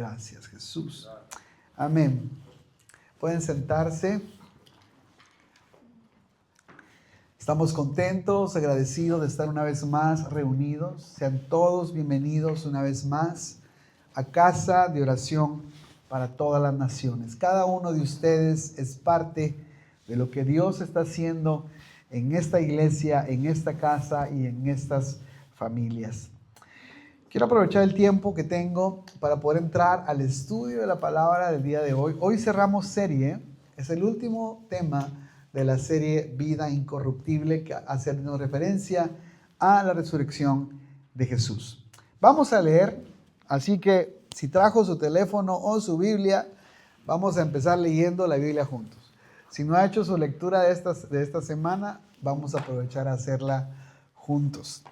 Gracias, Jesús. Amén. Pueden sentarse. Estamos contentos, agradecidos de estar una vez más reunidos. Sean todos bienvenidos una vez más a Casa de Oración para todas las naciones. Cada uno de ustedes es parte de lo que Dios está haciendo en esta iglesia, en esta casa y en estas familias. Quiero aprovechar el tiempo que tengo para poder entrar al estudio de la palabra del día de hoy. Hoy cerramos serie, es el último tema de la serie Vida Incorruptible, que hace referencia a la resurrección de Jesús. Vamos a leer, así que si trajo su teléfono o su Biblia, vamos a empezar leyendo la Biblia juntos. Si no ha hecho su lectura de esta semana, vamos a aprovechar a hacerla juntos.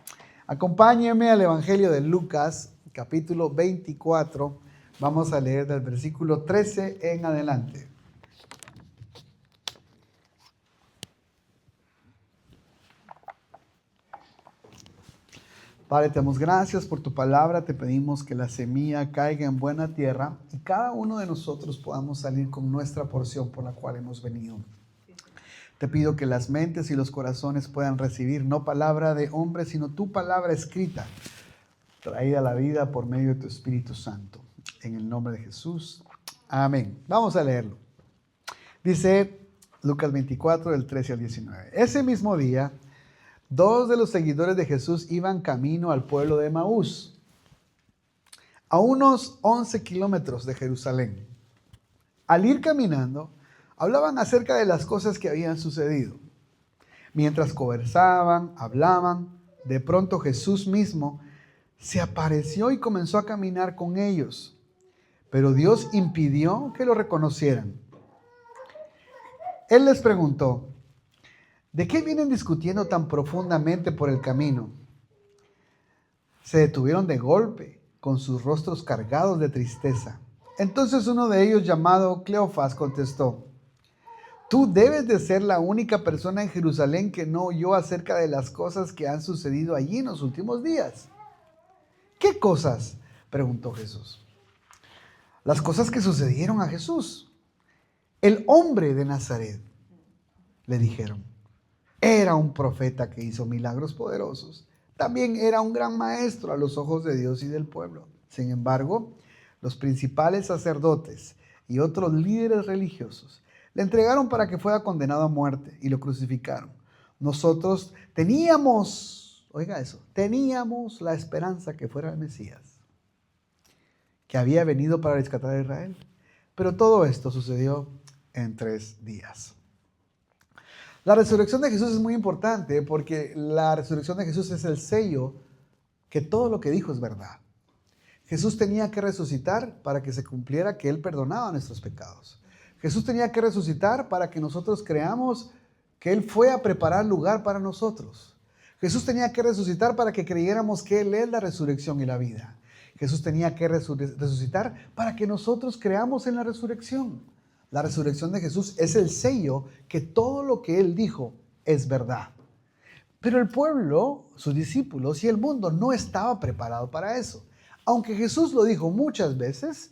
Acompáñenme al Evangelio de Lucas, capítulo 24. Vamos a leer del versículo 13 en adelante. Padre, te damos gracias por tu palabra. Te pedimos que la semilla caiga en buena tierra y cada uno de nosotros podamos salir con nuestra porción por la cual hemos venido. Te pido que las mentes y los corazones puedan recibir no palabra de hombre, sino tu palabra escrita, traída a la vida por medio de tu Espíritu Santo. En el nombre de Jesús. Amén. Vamos a leerlo. Dice Lucas 24, del 13 al 19. Ese mismo día, dos de los seguidores de Jesús iban camino al pueblo de Emaús, a unos 11 kilómetros de Jerusalén. Al ir caminando, hablaban acerca de las cosas que habían sucedido. Mientras conversaban, hablaban, de pronto Jesús mismo se apareció y comenzó a caminar con ellos. Pero Dios impidió que lo reconocieran. Él les preguntó: ¿de qué vienen discutiendo tan profundamente por el camino? Se detuvieron de golpe, con sus rostros cargados de tristeza. Entonces uno de ellos, llamado Cleofas, contestó: tú debes de ser la única persona en Jerusalén que no oyó acerca de las cosas que han sucedido allí en los últimos días. ¿Qué cosas?, preguntó Jesús. Las cosas que sucedieron a Jesús. El hombre de Nazaret, le dijeron, era un profeta que hizo milagros poderosos. También era un gran maestro a los ojos de Dios y del pueblo. Sin embargo, los principales sacerdotes y otros líderes religiosos le entregaron para que fuera condenado a muerte y lo crucificaron. Nosotros teníamos la esperanza que fuera el Mesías, que había venido para rescatar a Israel. Pero todo esto sucedió en 3 días. La resurrección de Jesús es muy importante porque la resurrección de Jesús es el sello que todo lo que dijo es verdad. Jesús tenía que resucitar para que se cumpliera que Él perdonaba nuestros pecados. Jesús tenía que resucitar para que nosotros creamos que Él fue a preparar lugar para nosotros. Jesús tenía que resucitar para que creyéramos que Él es la resurrección y la vida. Jesús tenía que resucitar para que nosotros creamos en la resurrección. La resurrección de Jesús es el sello que todo lo que Él dijo es verdad. Pero el pueblo, sus discípulos y el mundo no estaba preparado para eso. Aunque Jesús lo dijo muchas veces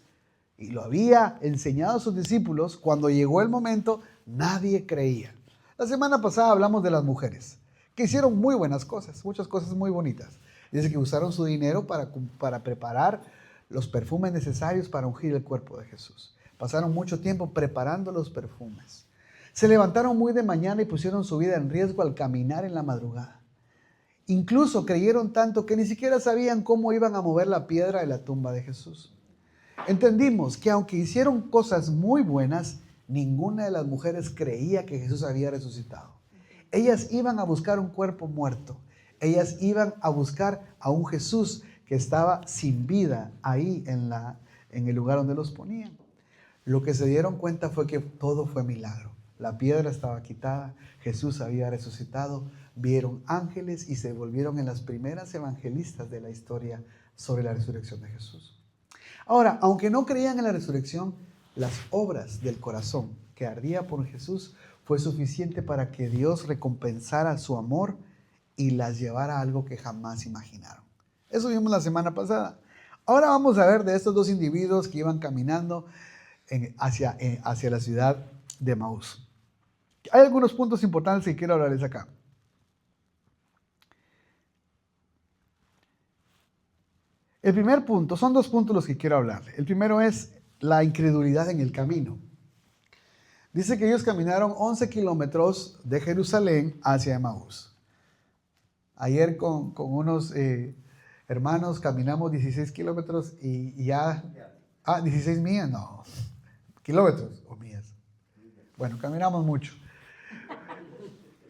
y lo había enseñado a sus discípulos, cuando llegó el momento, nadie creía. La semana pasada hablamos de las mujeres, que hicieron muy buenas cosas, muchas cosas muy bonitas. Dice que usaron su dinero para preparar los perfumes necesarios para ungir el cuerpo de Jesús. Pasaron mucho tiempo preparando los perfumes. Se levantaron muy de mañana y pusieron su vida en riesgo al caminar en la madrugada. Incluso creyeron tanto que ni siquiera sabían cómo iban a mover la piedra de la tumba de Jesús. Entendimos que aunque hicieron cosas muy buenas, ninguna de las mujeres creía que Jesús había resucitado. Ellas iban a buscar un cuerpo muerto. Ellas iban a buscar a un Jesús que estaba sin vida ahí en el lugar donde los ponían. Lo que se dieron cuenta fue que todo fue milagro. La piedra estaba quitada, Jesús había resucitado, vieron ángeles y se volvieron en las primeras evangelistas de la historia sobre la resurrección de Jesús. Ahora, aunque no creían en la resurrección, las obras del corazón que ardía por Jesús fue suficiente para que Dios recompensara su amor y las llevara a algo que jamás imaginaron. Eso vimos la semana pasada. Ahora vamos a ver de estos dos individuos que iban caminando hacia la ciudad de Emaús. Hay algunos puntos importantes que quiero hablarles acá. El primer punto, son dos puntos los que quiero hablar. El primero es la incredulidad en el camino. Dice que ellos caminaron 11 kilómetros de Jerusalén hacia Emaús. Ayer con unos hermanos caminamos 16 kilómetros y ya... 16 millas, no. ¿Kilómetros o millas? Bueno, caminamos mucho.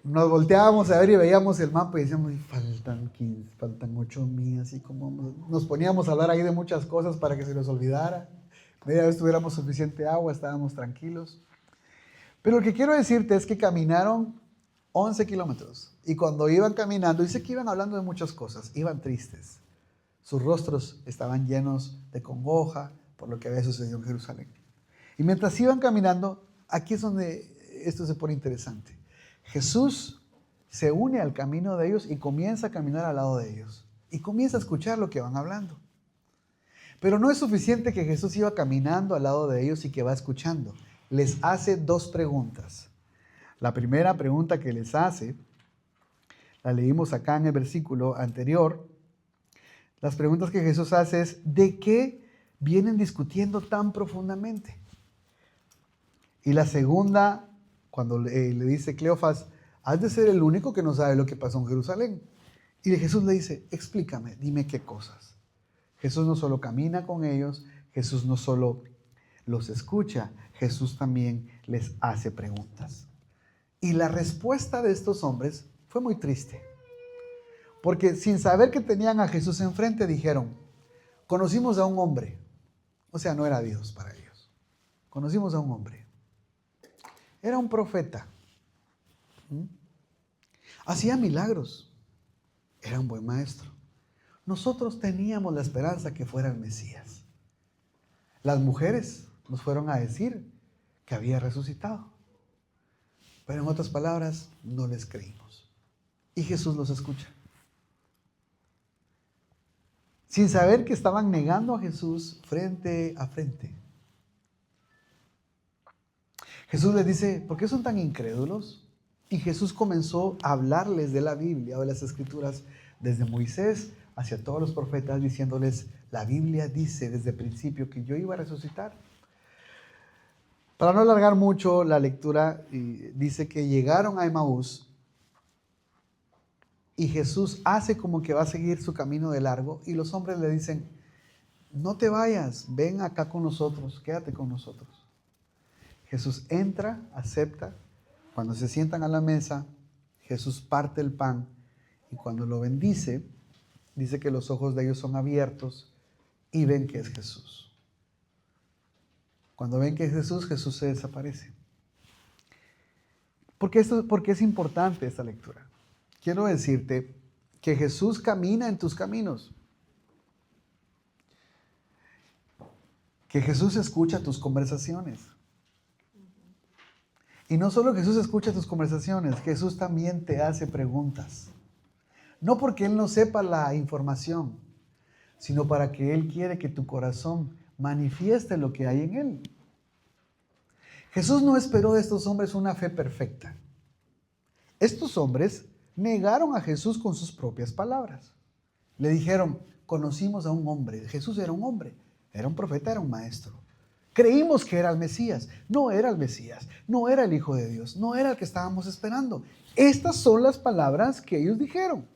Nos volteábamos a ver y veíamos el mapa y decíamos, faltan 15, faltan 8 millas. Y como nos poníamos a hablar ahí de muchas cosas para que se nos olvidara. Media vez tuviéramos suficiente agua, estábamos tranquilos. Pero lo que quiero decirte es que caminaron 11 kilómetros. Y cuando iban caminando, dice que iban hablando de muchas cosas. Iban tristes. Sus rostros estaban llenos de congoja por lo que había sucedido en Jerusalén. Y mientras iban caminando, aquí es donde esto se pone interesante. Jesús se une al camino de ellos y comienza a caminar al lado de ellos. Y comienza a escuchar lo que van hablando. Pero no es suficiente que Jesús iba caminando al lado de ellos y que va escuchando. Les hace dos preguntas. La primera pregunta que les hace, la leímos acá en el versículo anterior. Las preguntas que Jesús hace es, ¿de qué vienen discutiendo tan profundamente? Y la segunda, cuando le dice Cleofas, has de ser el único que no sabe lo que pasó en Jerusalén. Y Jesús le dice, explícame, dime qué cosas. Jesús no solo camina con ellos, Jesús no solo los escucha, Jesús también les hace preguntas. Y la respuesta de estos hombres fue muy triste. Porque sin saber que tenían a Jesús enfrente, dijeron, conocimos a un hombre. O sea, no era Dios para ellos. Conocimos a un hombre. Era un profeta. Hacía milagros. Era un buen maestro. Nosotros teníamos la esperanza que fuera el Mesías. Las mujeres nos fueron a decir que había resucitado. Pero en otras palabras, no les creímos. Y Jesús los escucha. Sin saber que estaban negando a Jesús frente a frente. Jesús les dice, ¿por qué son tan incrédulos? Y Jesús comenzó a hablarles de la Biblia o de las Escrituras desde Moisés hacia todos los profetas, diciéndoles, la Biblia dice desde el principio que yo iba a resucitar. Para no alargar mucho la lectura, dice que llegaron a Emaús y Jesús hace como que va a seguir su camino de largo y los hombres le dicen, no te vayas, ven acá con nosotros, quédate con nosotros. Jesús entra, acepta, cuando se sientan a la mesa, Jesús parte el pan y cuando lo bendice, dice que los ojos de ellos son abiertos y ven que es Jesús. Cuando ven que es Jesús, Jesús se desaparece. ¿Por qué es importante esta lectura? Quiero decirte que Jesús camina en tus caminos. Que Jesús escucha tus conversaciones. Y no solo Jesús escucha tus conversaciones, Jesús también te hace preguntas. No porque Él no sepa la información, sino para que Él quiere que tu corazón manifieste lo que hay en Él. Jesús no esperó de estos hombres una fe perfecta. Estos hombres negaron a Jesús con sus propias palabras. Le dijeron, conocimos a un hombre. Jesús era un hombre, era un profeta, era un maestro. Creímos que era el Mesías. No era el Mesías, no era el Hijo de Dios, no era el que estábamos esperando. Estas son las palabras que ellos dijeron.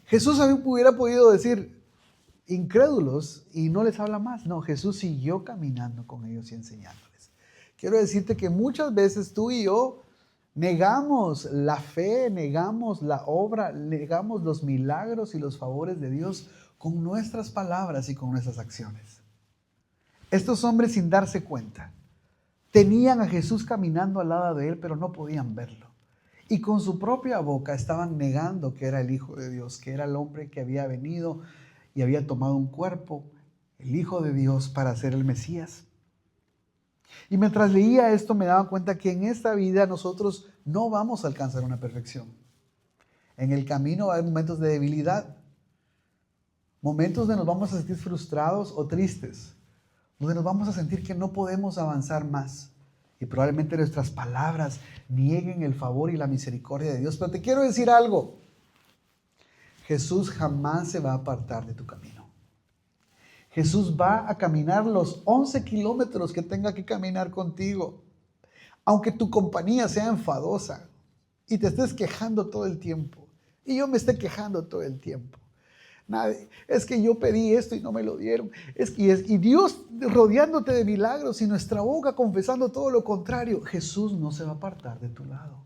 Jesús hubiera podido decir, incrédulos, y no les habla más. No, Jesús siguió caminando con ellos y enseñándoles. Quiero decirte que muchas veces tú y yo negamos la fe, negamos la obra, negamos los milagros y los favores de Dios con nuestras palabras y con nuestras acciones. Estos hombres, sin darse cuenta, tenían a Jesús caminando al lado de él, pero no podían verlo. Y con su propia boca estaban negando que era el Hijo de Dios, que era el hombre que había venido y había tomado un cuerpo, el Hijo de Dios, para ser el Mesías. Y mientras leía esto me daba cuenta que en esta vida nosotros no vamos a alcanzar una perfección. En el camino va a haber momentos de debilidad. Momentos donde nos vamos a sentir frustrados o tristes, donde nos vamos a sentir que no podemos avanzar más. Y probablemente nuestras palabras nieguen el favor y la misericordia de Dios. Pero te quiero decir algo. Jesús jamás se va a apartar de tu camino. Jesús va a caminar los 11 kilómetros que tenga que caminar contigo. Aunque tu compañía sea enfadosa y te estés quejando todo el tiempo. Y yo me esté quejando todo el tiempo. Es que yo pedí esto y no me lo dieron. Y Dios rodeándote de milagros y nuestra boca confesando todo lo contrario. Jesús no se va a apartar de tu lado.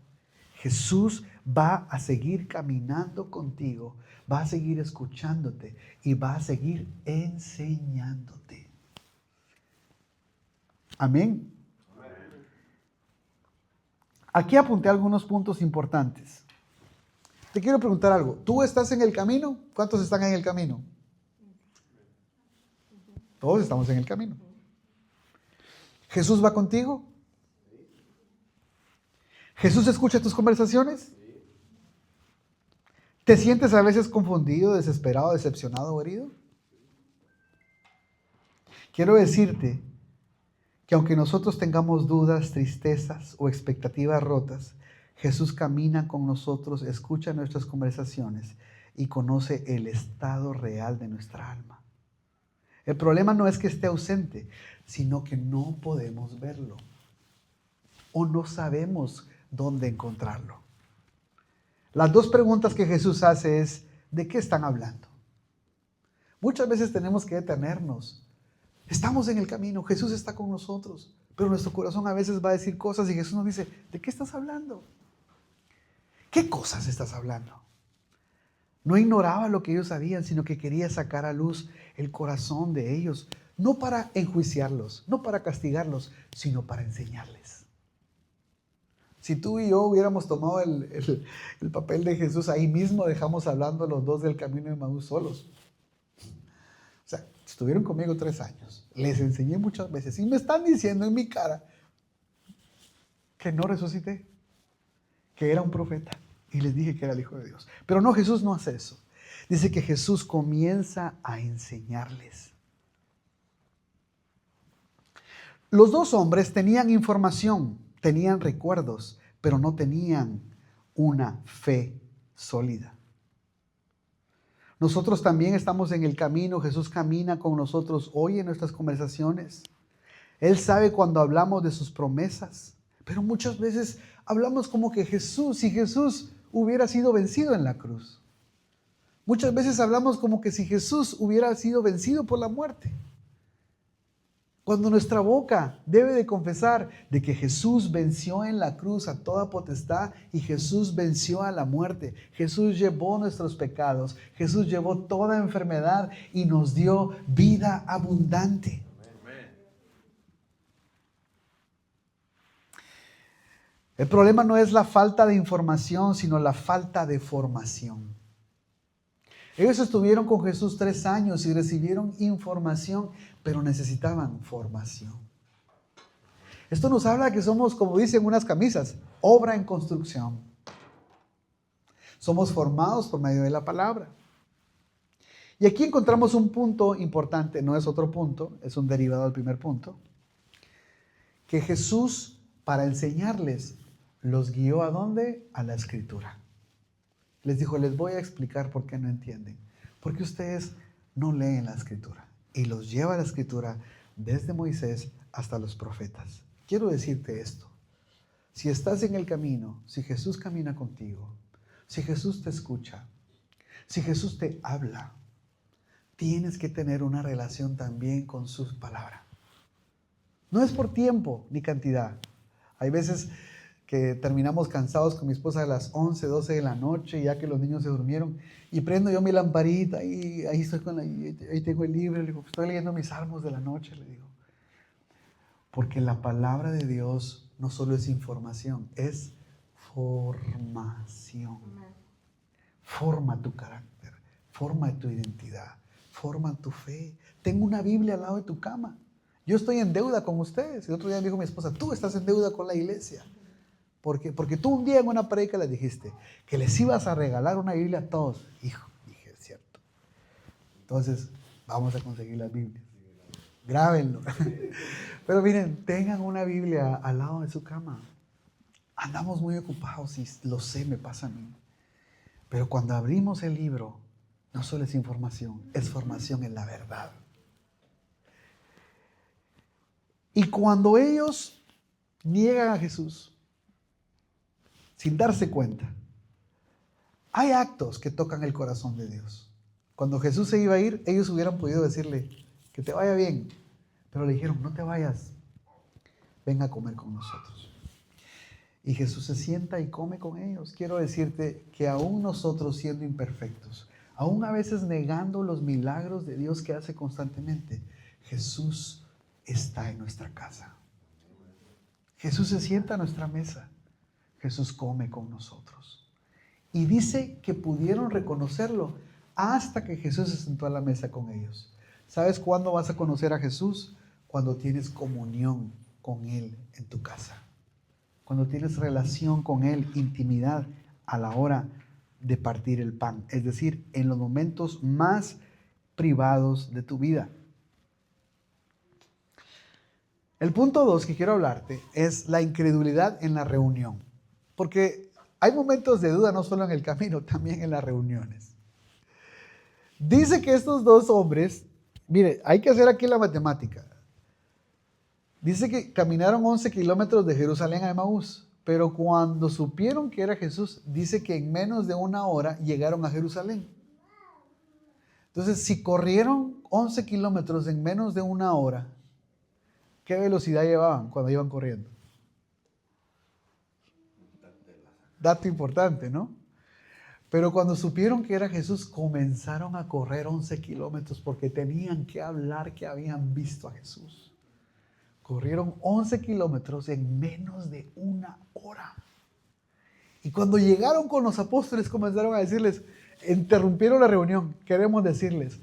Jesús va a seguir caminando contigo, va a seguir escuchándote y va a seguir enseñándote. Amén. Aquí apunté algunos puntos importantes. Te quiero preguntar algo. ¿Tú estás en el camino? ¿Cuántos están en el camino? Todos estamos en el camino. ¿Jesús va contigo? ¿Jesús escucha tus conversaciones? ¿Te sientes a veces confundido, desesperado, decepcionado o herido? Quiero decirte que aunque nosotros tengamos dudas, tristezas o expectativas rotas, Jesús camina con nosotros, escucha nuestras conversaciones y conoce el estado real de nuestra alma. El problema no es que esté ausente, sino que no podemos verlo o no sabemos dónde encontrarlo. Las dos preguntas que Jesús hace es, ¿de qué están hablando? Muchas veces tenemos que detenernos. Estamos en el camino, Jesús está con nosotros, pero nuestro corazón a veces va a decir cosas y Jesús nos dice, ¿de qué estás hablando? ¿Qué cosas estás hablando? No ignoraba lo que ellos sabían, sino que quería sacar a luz el corazón de ellos, no para enjuiciarlos, no para castigarlos, sino para enseñarles. Si tú y yo hubiéramos tomado el papel de Jesús, ahí mismo dejamos hablando los dos del camino de Emaús solos. O sea, estuvieron conmigo 3 años, les enseñé muchas veces y me están diciendo en mi cara que no resucité, que era un profeta y les dije que era el Hijo de Dios. Pero no, Jesús no hace eso. Dice que Jesús comienza a enseñarles. Los dos hombres tenían información, tenían recuerdos, pero no tenían una fe sólida. Nosotros también estamos en el camino. Jesús camina con nosotros hoy en nuestras conversaciones. Él sabe cuando hablamos de sus promesas, pero muchas veces hablamos como que si Jesús hubiera sido vencido en la cruz. Muchas veces hablamos como que si Jesús hubiera sido vencido por la muerte. Cuando nuestra boca debe de confesar de que Jesús venció en la cruz a toda potestad y Jesús venció a la muerte. Jesús llevó nuestros pecados, Jesús llevó toda enfermedad y nos dio vida abundante. El problema no es la falta de información, sino la falta de formación. Ellos estuvieron con Jesús 3 años y recibieron información, pero necesitaban formación. Esto nos habla que somos, como dicen unas camisas, obra en construcción. Somos formados por medio de la palabra. Y aquí encontramos un punto importante, no es otro punto, es un derivado del primer punto, que Jesús, para enseñarles, los guió ¿a dónde? A la Escritura. Les dijo, les voy a explicar por qué no entienden. Porque ustedes no leen la Escritura. Y los lleva a la Escritura desde Moisés hasta los profetas. Quiero decirte esto. Si estás en el camino, si Jesús camina contigo, si Jesús te escucha, si Jesús te habla, tienes que tener una relación también con su palabra. No es por tiempo ni cantidad. Hay veces que terminamos cansados con mi esposa a las 11, 12 de la noche, ya que los niños se durmieron, y prendo yo mi lamparita y ahí estoy ahí tengo el libro, le digo, estoy leyendo mis salmos de la noche, le digo. Porque la palabra de Dios no solo es información, es formación. Forma tu carácter, forma tu identidad, forma tu fe. Tengo una Biblia al lado de tu cama. Yo estoy en deuda con ustedes. El otro día me dijo mi esposa, tú estás en deuda con la iglesia. Porque tú un día en una predica les dijiste que les ibas a regalar una Biblia a todos. Hijo, dije, es cierto. Entonces, vamos a conseguir las Biblias. Grábenlo. Pero miren, tengan una Biblia al lado de su cama. Andamos muy ocupados y lo sé, me pasa a mí. Pero cuando abrimos el libro, no solo es información, es formación en la verdad. Y cuando ellos niegan a Jesús, sin darse cuenta, hay actos que tocan el corazón de Dios. Cuando Jesús se iba a ir, ellos hubieran podido decirle, que te vaya bien. Pero le dijeron, no te vayas, ven a comer con nosotros. Y Jesús se sienta y come con ellos. Quiero decirte que aún nosotros siendo imperfectos, aún a veces negando los milagros de Dios que hace constantemente, Jesús está en nuestra casa. Jesús se sienta a nuestra mesa. Jesús come con nosotros. Y dice que pudieron reconocerlo hasta que Jesús se sentó a la mesa con ellos. ¿Sabes cuándo vas a conocer a Jesús? Cuando tienes comunión con Él en tu casa. Cuando tienes relación con Él, intimidad a la hora de partir el pan. Es decir, en los momentos más privados de tu vida. El punto 2 que quiero hablarte es la incredulidad en la reunión. Porque hay momentos de duda no solo en el camino, también en las reuniones. Dice que estos dos hombres, mire, hay que hacer aquí la matemática. Dice que caminaron 11 kilómetros de Jerusalén a Emaús, pero cuando supieron que era Jesús, dice que en menos de una hora llegaron a Jerusalén. Entonces, si corrieron 11 kilómetros en menos de una hora, ¿qué velocidad llevaban cuando iban corriendo? Dato importante, ¿no? Pero cuando supieron que era Jesús, comenzaron a correr 11 kilómetros porque tenían que hablar que habían visto a Jesús. Corrieron 11 kilómetros en menos de una hora. Y cuando llegaron con los apóstoles, comenzaron a decirles, interrumpieron la reunión, queremos decirles,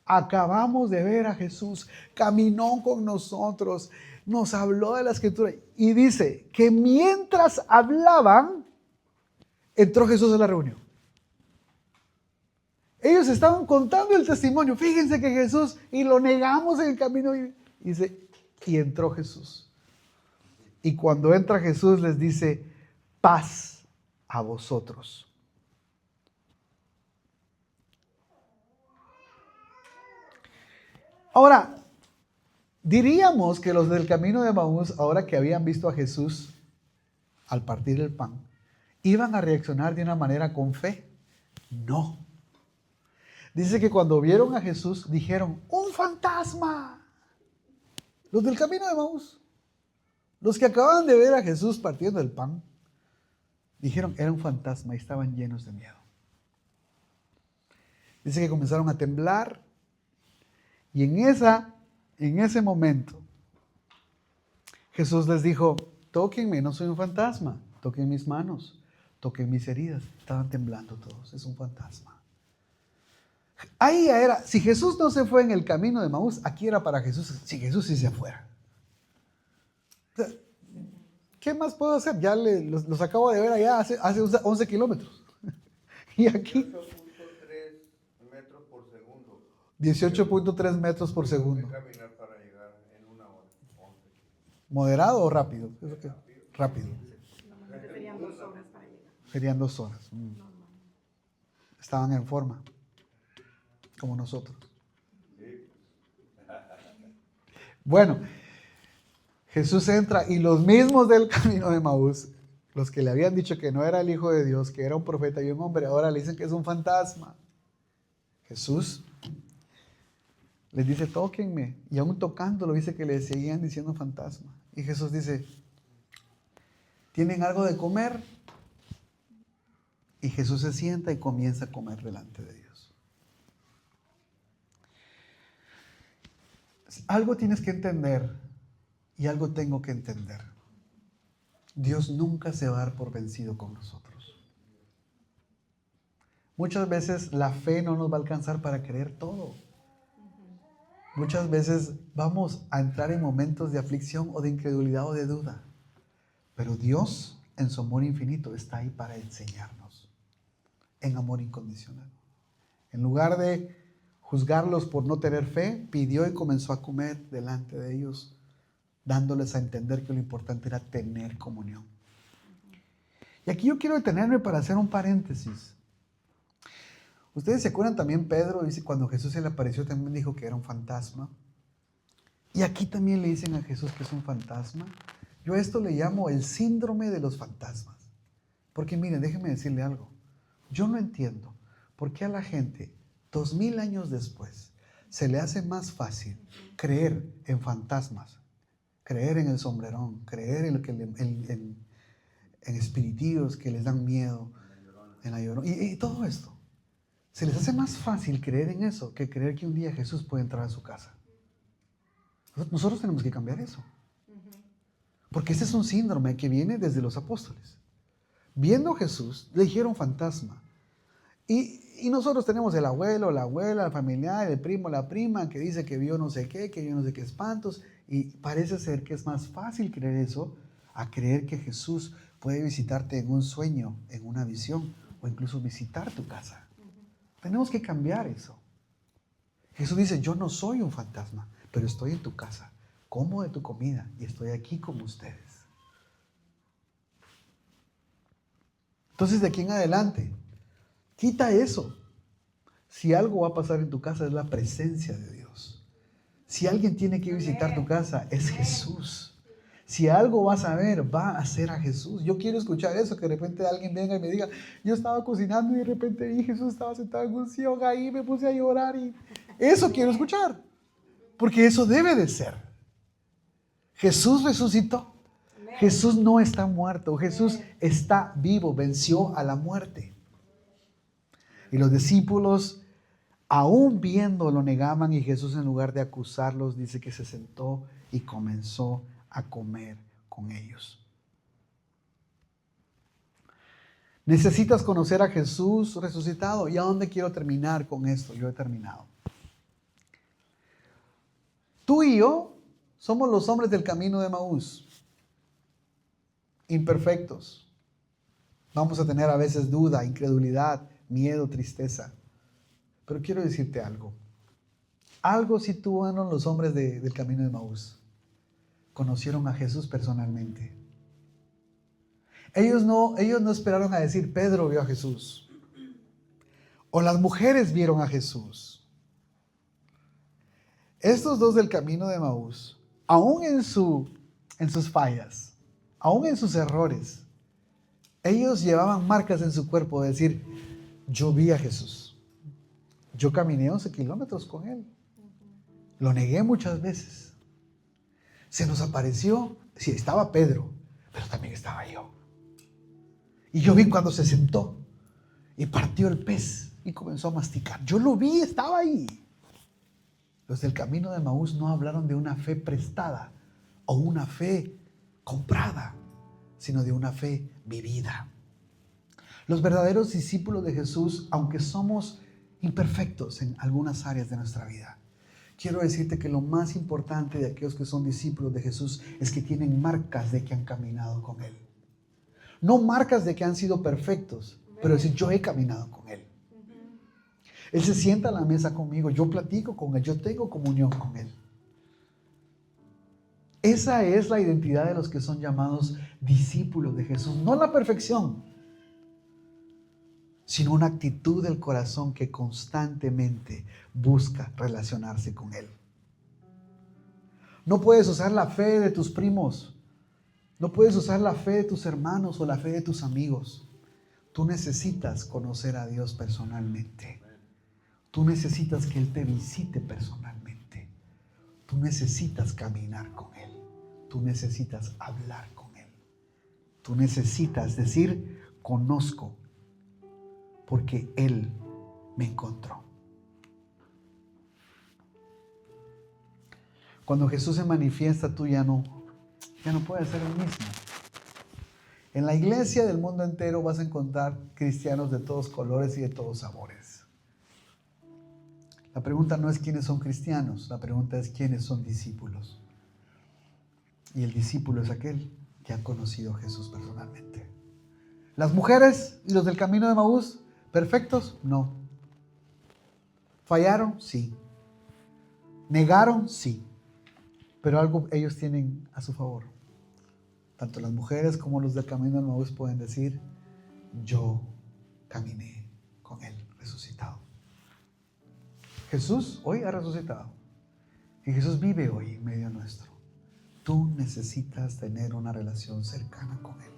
acabamos de ver a Jesús, caminó con nosotros, nos habló de la Escritura. Y dice que mientras hablaban, entró Jesús a la reunión. Ellos estaban contando el testimonio. Fíjense que Jesús, y lo negamos en el camino. Y dice, y entró Jesús. Y cuando entra Jesús les dice, paz a vosotros. Ahora, diríamos que los del camino de Emaús, ahora que habían visto a Jesús al partir el pan, iban a reaccionar de una manera con fe. No. Dice que cuando vieron a Jesús, dijeron, ¡un fantasma! Los del camino de Emaús, los que acababan de ver a Jesús partiendo el pan, dijeron, era un fantasma y estaban llenos de miedo. Dice que comenzaron a temblar y en ese momento Jesús les dijo, tóquenme, no soy un fantasma, toquen mis manos, toquen mis heridas. Estaban temblando todos, es un fantasma. Ahí ya era, si Jesús no se fue en el camino de Emaús, aquí era para Jesús, si Jesús sí se fuera. ¿Qué más puedo hacer? Ya los acabo de ver allá hace 11 kilómetros. Y aquí 18.3 metros por segundo. 18.3 metros por segundo. Caminar para llegar en una hora. 11. ¿Moderado o rápido? Rápido. Serían 2 horas para llegar. Serían 2 horas. Estaban en forma, como nosotros. Bueno, Jesús entra y los mismos del camino de Emaús, los que le habían dicho que no era el Hijo de Dios, que era un profeta y un hombre, ahora le dicen que es un fantasma. Jesús les dice, tóquenme. Y aún tocándolo, dice que le seguían diciendo fantasma. Y Jesús dice, ¿tienen algo de comer? Y Jesús se sienta y comienza a comer delante de Dios. Algo tienes que entender y algo tengo que entender. Dios nunca se va a dar por vencido con nosotros. Muchas veces la fe no nos va a alcanzar para creer todo. Muchas veces vamos a entrar en momentos de aflicción o de incredulidad o de duda. Pero Dios, en su amor infinito, está ahí para enseñarnos en amor incondicional. En lugar de juzgarlos por no tener fe, pidió y comenzó a comer delante de ellos, dándoles a entender que lo importante era tener comunión. Y aquí yo quiero detenerme para hacer un paréntesis. Ustedes se acuerdan también, Pedro dice, cuando Jesús se le apareció también dijo que era un fantasma. Y aquí también le dicen a Jesús que es un fantasma. Yo a esto le llamo el síndrome de los fantasmas. Porque miren, déjenme decirle algo. Yo no entiendo por qué a la gente, 2000 años después, se le hace más fácil creer en fantasmas, creer en el sombrerón, creer en espiritillos que les dan miedo, en la llorona, y todo esto. Se les hace más fácil creer en eso que creer que un día Jesús puede entrar a su casa. Nosotros tenemos que cambiar eso. Porque ese es un síndrome que viene desde los apóstoles. Viendo a Jesús, le dijeron fantasma. Y nosotros tenemos el abuelo, la abuela, el familiar, el primo, la prima, que dice que vio no sé qué, que vio no sé qué espantos. Y parece ser que es más fácil creer eso a creer que Jesús puede visitarte en un sueño, en una visión, o incluso visitar tu casa. Tenemos que cambiar eso. Jesús dice, yo no soy un fantasma, pero estoy en tu casa, como de tu comida y estoy aquí con ustedes. Entonces, de aquí en adelante, quita eso. Si algo va a pasar en tu casa es la presencia de Dios. Si alguien tiene que visitar tu casa, es Jesús. Si algo vas a ver, va a ser a Jesús. Yo quiero escuchar eso, que de repente alguien venga y me diga, yo estaba cocinando y de repente vi Jesús estaba sentado en un sillón ahí, me puse a llorar y eso quiero escuchar. Porque eso debe de ser. Jesús resucitó. Jesús no está muerto. Jesús está vivo, venció a la muerte. Y los discípulos, aún viendo, lo negaban y Jesús, en lugar de acusarlos, dice que se sentó y comenzó a comer con ellos. Necesitas conocer a Jesús resucitado. ¿Y a dónde quiero terminar con esto? Yo he terminado. Tú y yo somos los hombres del camino de Emaús. Imperfectos. Vamos a tener a veces duda, incredulidad, miedo, tristeza. Pero quiero decirte algo. Algo sí tuvieron los hombres del camino de Emaús. Conocieron a Jesús personalmente. Ellos no esperaron a decir, Pedro vio a Jesús. O las mujeres vieron a Jesús. Estos dos del camino de Emaús, aún en sus fallas, aún en sus errores, ellos llevaban marcas en su cuerpo de decir, yo vi a Jesús. Yo caminé 11 kilómetros con Él. Lo negué muchas veces. Se nos apareció, sí, estaba Pedro, pero también estaba yo. Y yo vi cuando se sentó y partió el pez y comenzó a masticar. Yo lo vi, estaba ahí. Los del camino de Emaús no hablaron de una fe prestada o una fe comprada, sino de una fe vivida. Los verdaderos discípulos de Jesús, aunque somos imperfectos en algunas áreas de nuestra vida, quiero decirte que lo más importante de aquellos que son discípulos de Jesús es que tienen marcas de que han caminado con Él. No marcas de que han sido perfectos, pero decir, yo he caminado con Él. Él se sienta a la mesa conmigo, yo platico con Él, yo tengo comunión con Él. Esa es la identidad de los que son llamados discípulos de Jesús. No la perfección, sino una actitud del corazón que constantemente busca relacionarse con Él. No puedes usar la fe de tus primos, no puedes usar la fe de tus hermanos o la fe de tus amigos. Tú necesitas conocer a Dios personalmente. Tú necesitas que Él te visite personalmente. Tú necesitas caminar con Él. Tú necesitas hablar con Él. Tú necesitas decir, conozco, porque Él me encontró. Cuando Jesús se manifiesta, tú ya no puedes ser el mismo. En la iglesia del mundo entero vas a encontrar cristianos de todos colores y de todos sabores. La pregunta no es quiénes son cristianos, la pregunta es quiénes son discípulos. Y el discípulo es aquel que ha conocido a Jesús personalmente. Las mujeres y los del camino de Emaús, ¿perfectos? No. ¿Fallaron? Sí. ¿Negaron? Sí. Pero algo ellos tienen a su favor. Tanto las mujeres como los del camino del Maús pueden decir, yo caminé con Él resucitado. Jesús hoy ha resucitado. Y Jesús vive hoy en medio nuestro. Tú necesitas tener una relación cercana con Él.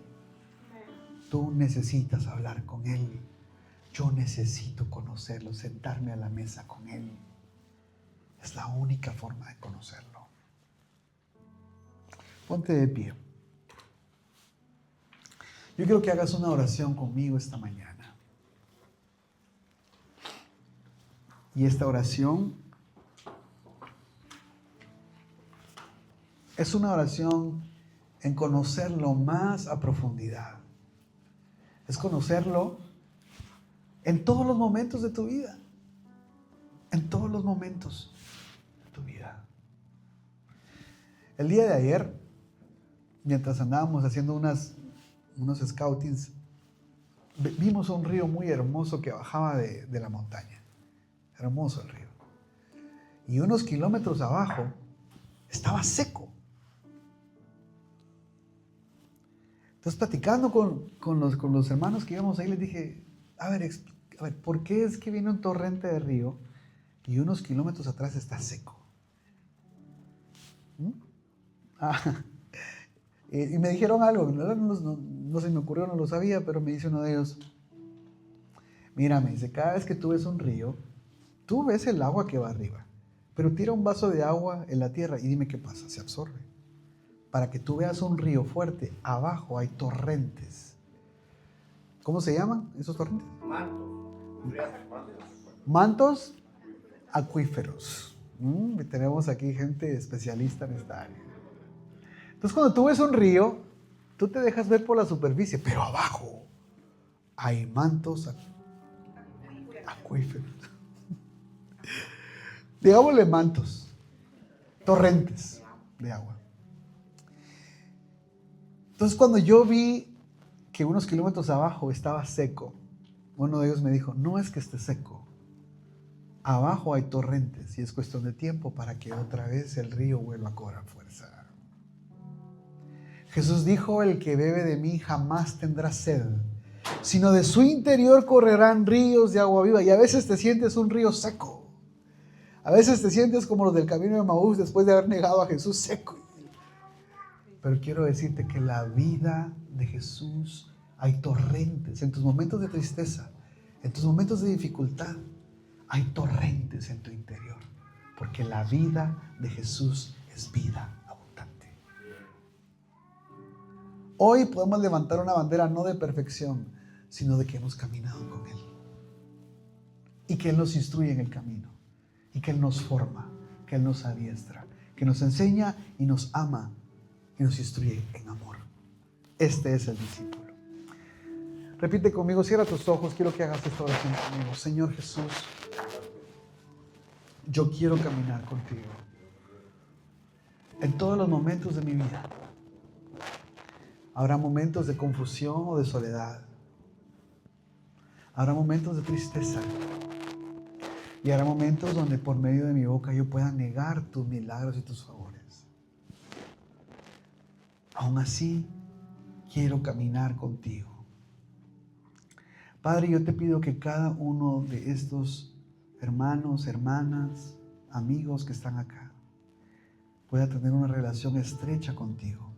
Tú necesitas hablar con Él. Yo necesito conocerlo, sentarme a la mesa con Él. Es la única forma de conocerlo. Ponte de pie. Yo quiero que hagas una oración conmigo esta mañana. Y esta oración es una oración en conocerlo más a profundidad. Es conocerlo en todos los momentos de tu vida. En todos los momentos de tu vida. El día de ayer, mientras andábamos haciendo unos scoutings, vimos un río muy hermoso que bajaba de la montaña. Hermoso el río. Y unos kilómetros abajo estaba seco. Entonces, platicando con los hermanos que íbamos ahí, les dije, a ver, ¿por qué es que viene un torrente de río y unos kilómetros atrás está seco? Y me dijeron algo, no se me ocurrió, no lo sabía, pero me dice uno de ellos, mira, me dice, cada vez que tú ves un río, tú ves el agua que va arriba, pero tira un vaso de agua en la tierra y dime qué pasa, se absorbe. Para que tú veas un río fuerte, abajo hay torrentes. ¿Cómo se llaman esos torrentes? Mantos acuíferos. Tenemos aquí gente especialista en esta área. Entonces, cuando tú ves un río, tú te dejas ver por la superficie, pero abajo hay mantos acuíferos. Digámosle mantos, torrentes de agua. Entonces, cuando yo vi que unos kilómetros abajo estaba seco, uno de ellos me dijo, no es que esté seco, abajo hay torrentes y es cuestión de tiempo para que otra vez el río vuelva a cobrar fuerza. Jesús dijo, el que bebe de mí jamás tendrá sed, sino de su interior correrán ríos de agua viva. Y a veces te sientes un río seco. A veces te sientes como los del camino de Maús después de haber negado a Jesús seco. Pero quiero decirte que la vida de Jesús hay torrentes. En tus momentos de tristeza, en tus momentos de dificultad, hay torrentes en tu interior. Porque la vida de Jesús es vida abundante. Hoy podemos levantar una bandera no de perfección, sino de que hemos caminado con Él. Y que Él nos instruye en el camino. Y que Él nos forma, que Él nos adiestra, que nos enseña y nos ama. Y nos instruye en amor. Este es el discípulo. Repite conmigo, cierra tus ojos, quiero que hagas esta oración conmigo. Señor Jesús, yo quiero caminar contigo en todos los momentos de mi vida. Habrá momentos de confusión o de soledad. Habrá momentos de tristeza. Y habrá momentos donde por medio de mi boca yo pueda negar tus milagros y tus favores. Aún así, quiero caminar contigo. Padre, yo te pido que cada uno de estos hermanos, hermanas, amigos que están acá, pueda tener una relación estrecha contigo.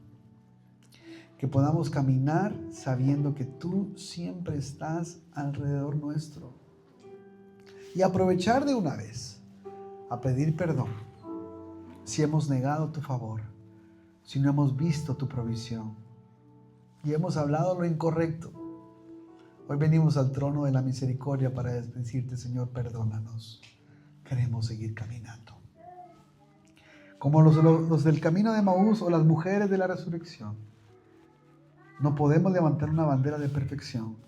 Que podamos caminar sabiendo que tú siempre estás alrededor nuestro. Y aprovechar de una vez a pedir perdón si hemos negado tu favor. Si no hemos visto tu provisión y hemos hablado lo incorrecto, hoy venimos al trono de la misericordia para decirte, Señor, perdónanos. Queremos seguir caminando. Como los del camino de Maús o las mujeres de la resurrección, no podemos levantar una bandera de perfección,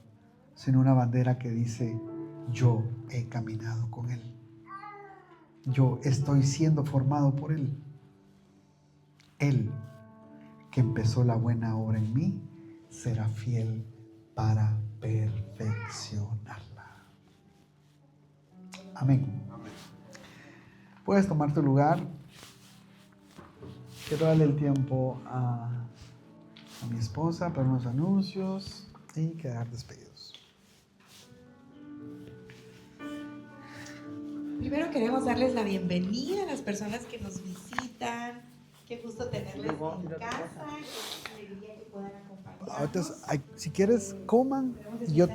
sino una bandera que dice, yo he caminado con Él. Yo estoy siendo formado por Él. Él, que empezó la buena obra en mí, será fiel para perfeccionarla. Amén. Puedes tomar tu lugar. Quiero darle el tiempo a mi esposa para unos anuncios y quedar despedidos. Primero queremos darles la bienvenida a las personas que nos visitan. Qué gusto tenerles en casa. Qué alegría que puedan acompañarnos. Entonces, si quieres, coman. Yo te